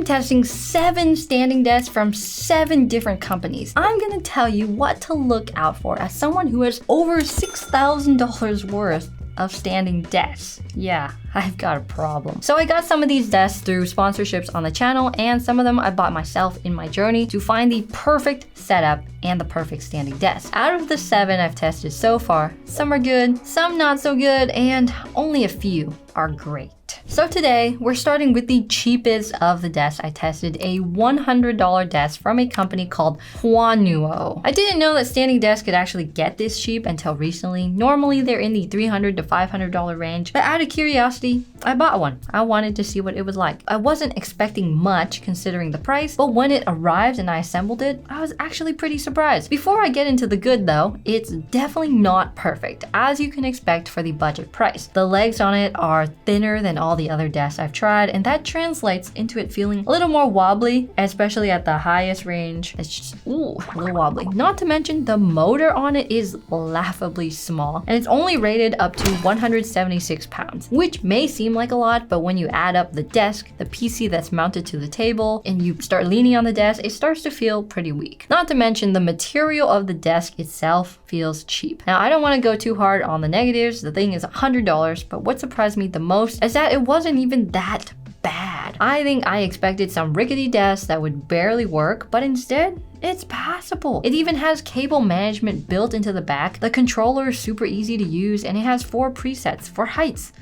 testing 7 standing desks from 7 different companies. I'm gonna tell you what to look out for as someone who has over $6,000 worth of standing desks. Yeah, I've got a problem. So I got some of these desks through sponsorships on the channel, and some of them I bought myself in my journey to find the perfect setup and the perfect standing desk. Out of the 7 I've tested so far, some are good, some not so good, and only a few are great. So today, we're starting with the cheapest of the desks I tested, a $100 desk from a company called HUANUO. I didn't know that standing desks could actually get this cheap until recently. Normally, they're in the $300 to $500 range, but out of curiosity, I bought one. I wanted to see what it was like. I wasn't expecting much considering the price, but when it arrived and I assembled it, I was actually pretty surprised. Before I get into the good though, it's definitely not perfect, as you can expect for the budget price. The legs on it are thinner than all the other desks I've tried, and that translates into it feeling a little more wobbly, especially at the highest range. It's just, a little wobbly. Not to mention the motor on it is laughably small, and it's only rated up to 176 pounds, which may seem like a lot, but when you add up the desk, the PC that's mounted to the table, and you start leaning on the desk, it starts to feel pretty weak. Not to mention the material of the desk itself feels cheap. Now, I don't want to go too hard on the negatives. The thing is $100, but what surprised me the most is that it wasn't even that bad. I think I expected some rickety desks that would barely work, but instead, it's passable. It even has cable management built into the back. The controller is super easy to use, and it has 4 presets for heights.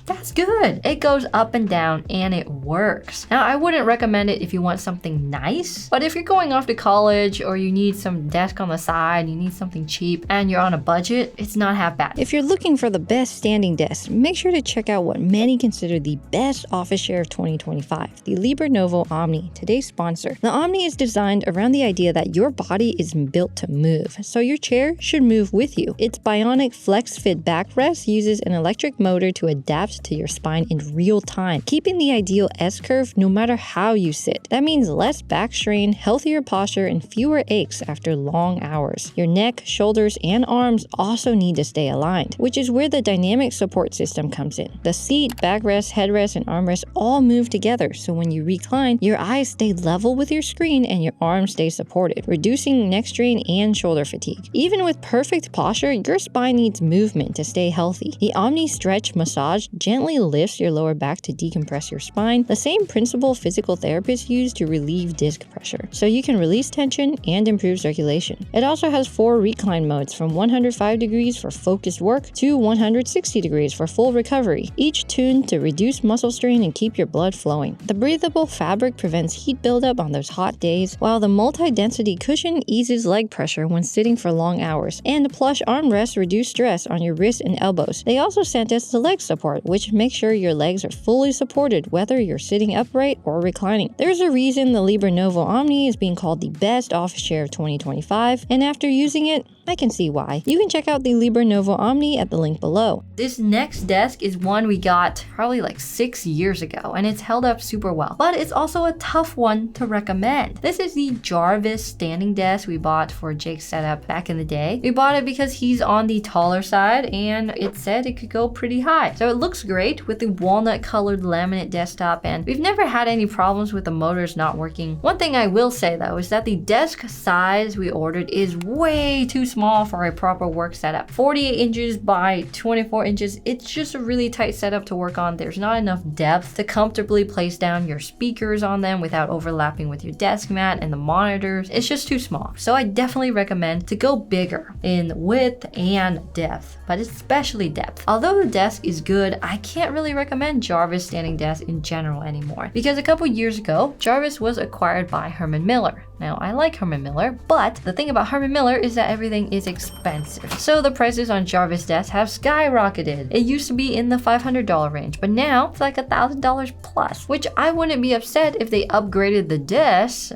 That's good. It goes up and down and it works. Now, I wouldn't recommend it if you want something nice, but if you're going off to college or you need some desk on the side, you need something cheap, and you're on a budget, it's not half bad. If you're looking for the best standing desk, make sure to check out what many consider the best office chair of 2025, the LiberNovo Omni, today's sponsor. The Omni is designed around the idea that your body is built to move, so your chair should move with you. Its bionic FlexiFit backrest uses an electric motor to adapt to your spine in real time, keeping the ideal S-curve no matter how you sit. That means less back strain, healthier posture, and fewer aches after long hours. Your neck, shoulders, and arms also need to stay aligned, which is where the dynamic support system comes in. The seat, backrest, headrest, and armrest all move together, so when you recline, your eyes stay level with your screen and your arms stay supported, reducing neck strain and shoulder fatigue. Even with perfect posture, your spine needs movement to stay healthy. The Omni Stretch Massage gently lifts your lower back to decompress your spine, the same principle physical therapists use to relieve disc pressure, so you can release tension and improve circulation. It also has 4 recline modes, from 105 degrees for focused work to 160 degrees for full recovery, each tuned to reduce muscle strain and keep your blood flowing. The breathable fabric prevents heat buildup on those hot days, while the multi-density cushion eases leg pressure when sitting for long hours, and the plush armrests reduce stress on your wrists and elbows. They also sent us the leg support, which makes sure your legs are fully supported whether you're sitting upright or reclining. There's a reason the LiberNovo Omni is being called the best office chair of 2025, and after using it, I can see why. You can check out the LiberNovo Omni at the link below. This next desk is one we got probably like 6 years ago, and it's held up super well, but it's also a tough one to recommend. This is the Jarvis standing desk we bought for Jake's setup back in the day. We bought it because he's on the taller side, and it said it could go pretty high. So it looks great with the walnut colored laminate desktop, and we've never had any problems with the motors not working. One thing I will say though is that the desk size we ordered is way too small for a proper work setup. 48 inches by 24 inches, it's just a really tight setup to work on. There's not enough depth to comfortably place down your speakers on them without overlapping with your desk mat and the monitors. It's just too small. So I definitely recommend to go bigger in width and depth, but especially depth. Although the desk is good, I can't really recommend Jarvis standing desk in general anymore, because a couple years ago, Jarvis was acquired by Herman Miller. Now, I like Herman Miller, but the thing about Herman Miller is that everything is expensive. So the prices on Jarvis desks have skyrocketed. It used to be in the $500 range, but now it's like $1,000 plus, which I wouldn't be upset if they upgraded the desk,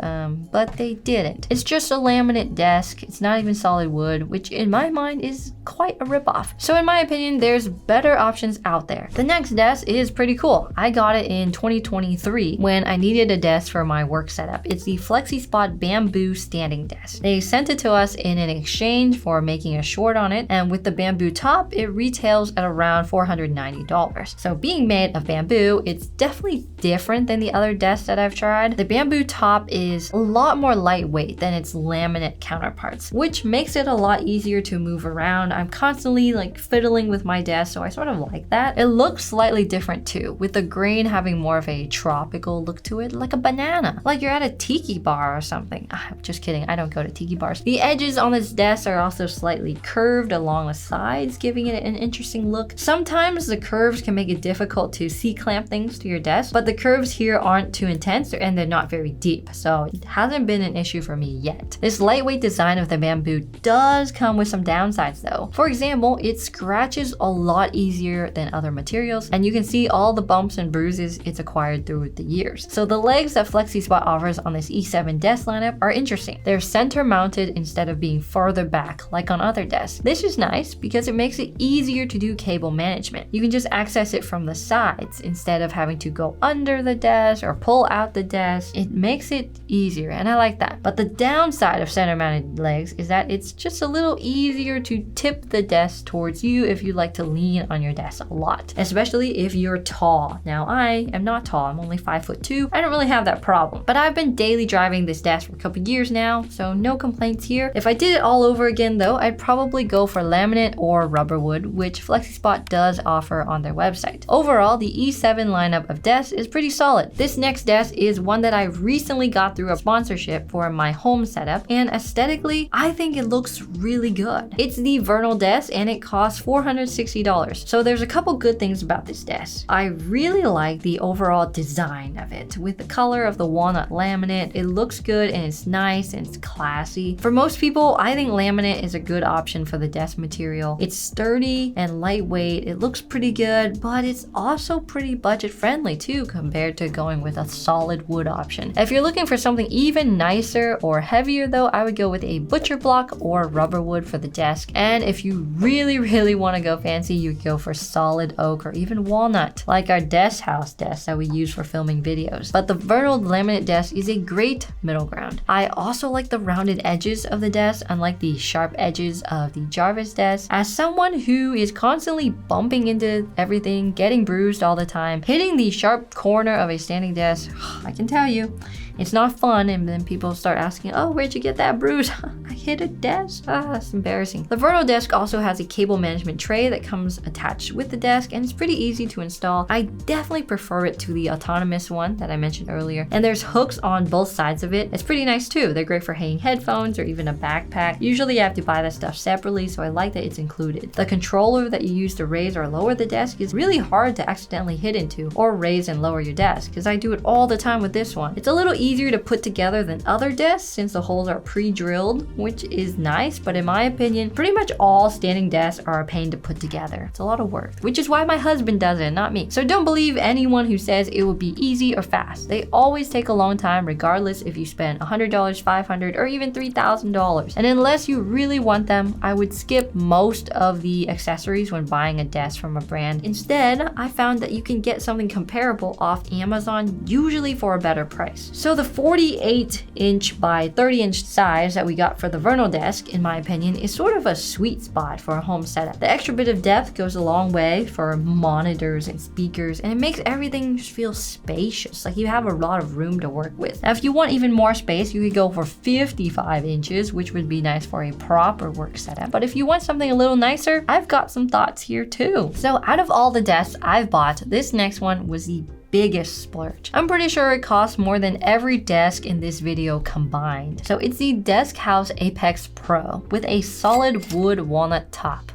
but they didn't. It's just a laminate desk. It's not even solid wood, which in my mind is quite a ripoff. So in my opinion, there's better options out there. The next desk is pretty cool. I got it in 2023 when I needed a desk for my work setup. It's the FlexiSpot FlexiSpot bamboo standing desk. They sent it to us in an exchange for making a short on it, and with the bamboo top, it retails at around $490. So being made of bamboo, it's definitely different than the other desks that I've tried. The bamboo top is a lot more lightweight than its laminate counterparts, which makes it a lot easier to move around. I'm constantly like fiddling with my desk, so I sort of like that. It looks slightly different too, with the grain having more of a tropical look to it, like a banana, like you're at a tiki bar or something. I'm just kidding, I don't go to tiki bars. The edges on this desk are also slightly curved along the sides, giving it an interesting look. Sometimes the curves can make it difficult to C-clamp things to your desk, but the curves here aren't too intense and they're not very deep, so it hasn't been an issue for me yet. This lightweight design of the bamboo does come with some downsides though. For example, it scratches a lot easier than other materials, and you can see all the bumps and bruises it's acquired through the years. So the legs that FlexiSpot offers on this E7 desk lineup are interesting. They're center mounted instead of being farther back like on other desks. This is nice because it makes it easier to do cable management. You can just access it from the sides instead of having to go under the desk or pull out the desk. It makes it easier, and I like that. But the downside of center mounted legs is that it's just a little easier to tip the desk towards you if you like to lean on your desk a lot, especially if you're tall. Now I am not tall, I'm only 5'2". I don't really have that problem, but I've been daily driving this desk for a couple years now, so no complaints here. If I did it all over again though, I'd probably go for laminate or rubber wood, which FlexiSpot does offer on their website. Overall, the E7 lineup of desks is pretty solid. This next desk is one that I recently got through a sponsorship for my home setup, and aesthetically, I think it looks really good. It's the Vernal desk and it costs $460. So there's a couple good things about this desk. I really like the overall design of it. With the color of the walnut laminate, it looks good and it's nice and it's classy. For most people, I think laminate is a good option for the desk material. It's sturdy and lightweight. It looks pretty good, but it's also pretty budget friendly too compared to going with a solid wood option. If you're looking for something even nicer or heavier though, I would go with a butcher block or rubber wood for the desk. And if you really want to go fancy, you could go for solid oak or even walnut, like our DeskHaus desk that we use for filming videos. But the Vernal laminate desk is a great middle ground. I also like the rounded edges of the desk, unlike the sharp edges of the Jarvis desk. As someone who is constantly bumping into everything, getting bruised all the time, hitting the sharp corner of a standing desk, I can tell you, it's not fun, and then people start asking, oh, where'd you get that bruise? I hit a desk. It's embarrassing. The Vernal desk also has a cable management tray that comes attached with the desk, and it's pretty easy to install. I definitely prefer it to the autonomous one that I mentioned earlier, and there's hooks on both sides of it. It's pretty nice too. They're great for hanging headphones or even a backpack. Usually you have to buy that stuff separately, so I like that it's included. The controller that you use to raise or lower the desk is really hard to accidentally hit into or raise and lower your desk, because I do it all the time with this one. It's a little easier to put together than other desks since the holes are pre-drilled, which is nice, but in my opinion, pretty much all standing desks are a pain to put together. It's a lot of work, which is why my husband does it, not me. So don't believe anyone who says it will be easy or fast. They always take a long time, regardless if you spend $100, $500, or even $3,000. And unless you really want them, I would skip most of the accessories when buying a desk from a brand. Instead, I found that you can get something comparable off Amazon, usually for a better price. So the 48-inch by 30-inch size that we got for the Vernal desk, in my opinion, is sort of a sweet spot for a home setup. The extra bit of depth goes a long way for monitors and speakers, and it makes everything just feel spacious, like you have a lot of room to work with. Now, if you want even more space, you could go for 55 inches, which would be nice for a proper work setup. But if you want something a little nicer, I've got some thoughts here too. So out of all the desks I've bought, this next one was the biggest splurge. I'm pretty sure it costs more than every desk in this video combined. So it's the DeskHaus Apex Pro with a solid wood walnut top.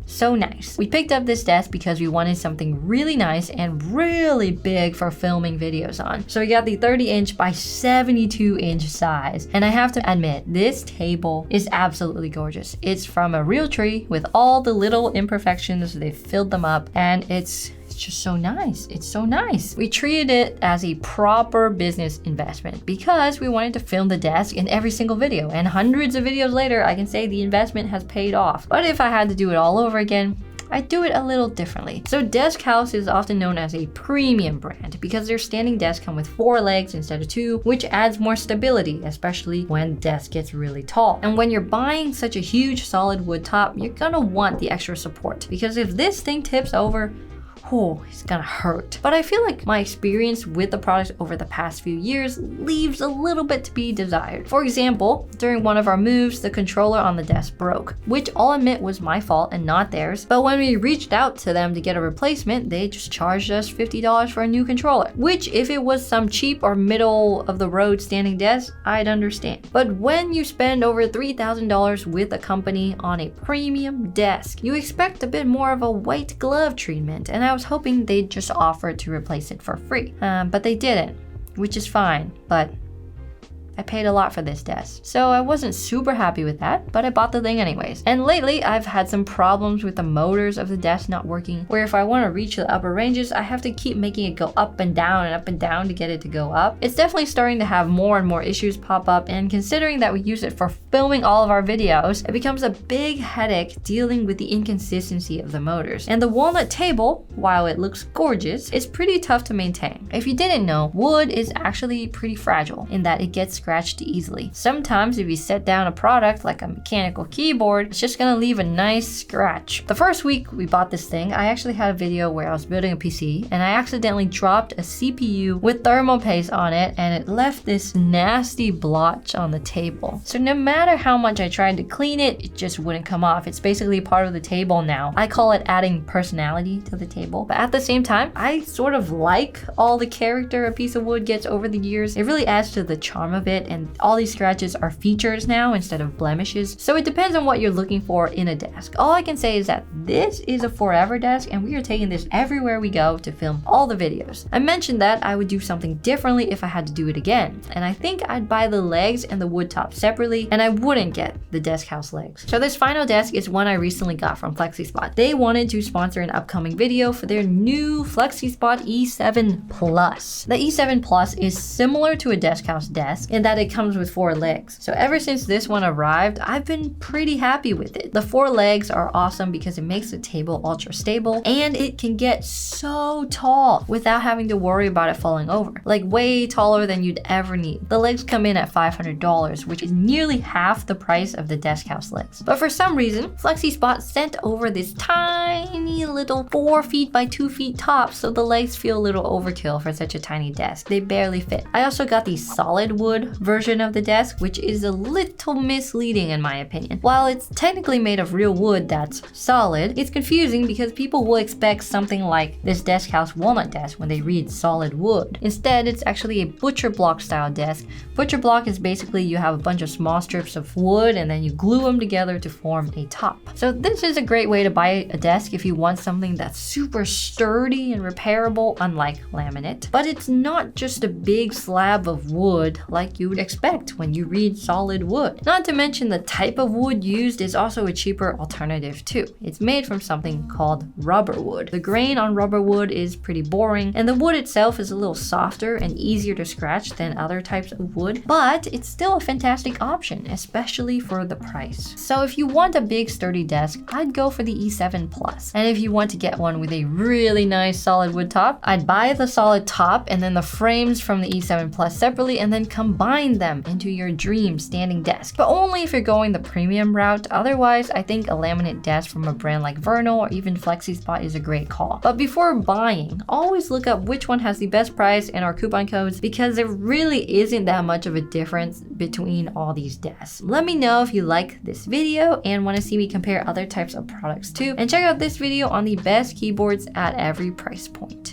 So nice. We picked up this desk because we wanted something really nice and really big for filming videos on. So we got the 30-inch by 72-inch size. And I have to admit, this table is absolutely gorgeous. It's from a real tree with all the little imperfections. They filled them up, and it's just so nice. It's so nice. We treated it as a proper business investment because we wanted to film the desk in every single video, and hundreds of videos later, I can say the investment has paid off. But if I had to do it all over again, I do it a little differently. So DeskHaus is often known as a premium brand because their standing desks come with 4 legs instead of 2, which adds more stability, especially when the desk gets really tall. And when you're buying such a huge solid wood top, you're gonna want the extra support because if this thing tips over, oh, it's gonna hurt. But I feel like my experience with the product over the past few years leaves a little bit to be desired. For example, during one of our moves, the controller on the desk broke, which I'll admit was my fault and not theirs. But when we reached out to them to get a replacement, they just charged us $50 for a new controller, which if it was some cheap or middle of the road standing desk, I'd understand. But when you spend over $3,000 with a company on a premium desk, you expect a bit more of a white glove treatment, and I was hoping they'd just offer to replace it for free, but they didn't, which is fine, but I paid a lot for this desk. So I wasn't super happy with that, but I bought the thing anyways. And lately, I've had some problems with the motors of the desk not working, where if I want to reach the upper ranges, I have to keep making it go up and down to get it to go up. It's definitely starting to have more and more issues pop up, and considering that we use it for filming all of our videos, it becomes a big headache dealing with the inconsistency of the motors. And the walnut table, while it looks gorgeous, is pretty tough to maintain. If you didn't know, wood is actually pretty fragile in that it gets scratched easily. Sometimes if you set down a product like a mechanical keyboard, it's just gonna leave a nice scratch. The first week we bought this thing, I actually had a video where I was building a PC and I accidentally dropped a CPU with thermal paste on it and it left this nasty blotch on the table. So no matter how much I tried to clean it, it just wouldn't come off. It's basically part of the table now. I call it adding personality to the table. But at the same time, I sort of like all the character a piece of wood gets over the years. It really adds to the charm of it, and all these scratches are features now instead of blemishes. So it depends on what you're looking for in a desk. All I can say is that this is a forever desk and we are taking this everywhere we go to film all the videos. I mentioned that I would do something differently if I had to do it again, and I think I'd buy the legs and the wood top separately, and I wouldn't get the DeskHaus legs. So this final desk is one I recently got from FlexiSpot. They wanted to sponsor an upcoming video for their new FlexiSpot E7 Plus. The E7 Plus is similar to a DeskHaus desk in that it comes with 4 legs. So ever since this one arrived, I've been pretty happy with it. The 4 legs are awesome because it makes the table ultra stable and it can get so tall without having to worry about it falling over. Like way taller than you'd ever need. The legs come in at $500, which is nearly half the price of the DeskHaus legs. But for some reason, FlexiSpot sent over this tiny little 4 feet by 2 feet top, so the legs feel a little overkill for such a tiny desk. They barely fit. I also got the solid wood version of the desk, which is a little misleading in my opinion. While it's technically made of real wood that's solid, it's confusing because people will expect something like this DeskHaus walnut desk when they read solid wood. Instead, it's actually a butcher block style desk. Butcher block is basically you have a bunch of small strips of wood and then you glue them together to form a top. So this is a great way to buy a desk if you want something that's super sturdy and repairable, unlike laminate. But it's not just a big slab of wood like you would expect when you read solid wood. Not to mention the type of wood used is also a cheaper alternative too. It's made from something called rubber wood. The grain on rubber wood is pretty boring and the wood itself is a little softer and easier to scratch than other types of wood, but it's still a fantastic option, especially for the price. So if you want a big sturdy desk, I'd go for the E7 Plus. And if you want to get one with a really nice solid wood top, I'd buy the solid top and then the frames from the E7 Plus separately and then combine them into your dream standing desk. But only if you're going the premium route. Otherwise, I think a laminate desk from a brand like Vernal or even FlexiSpot is a great call. But before buying, always look up which one has the best price and our coupon codes, because there really isn't that much of a difference between all these desks. Let me know if you like this video and want to see me compare other types of products too, and check out this video on the best keyboards at every price point.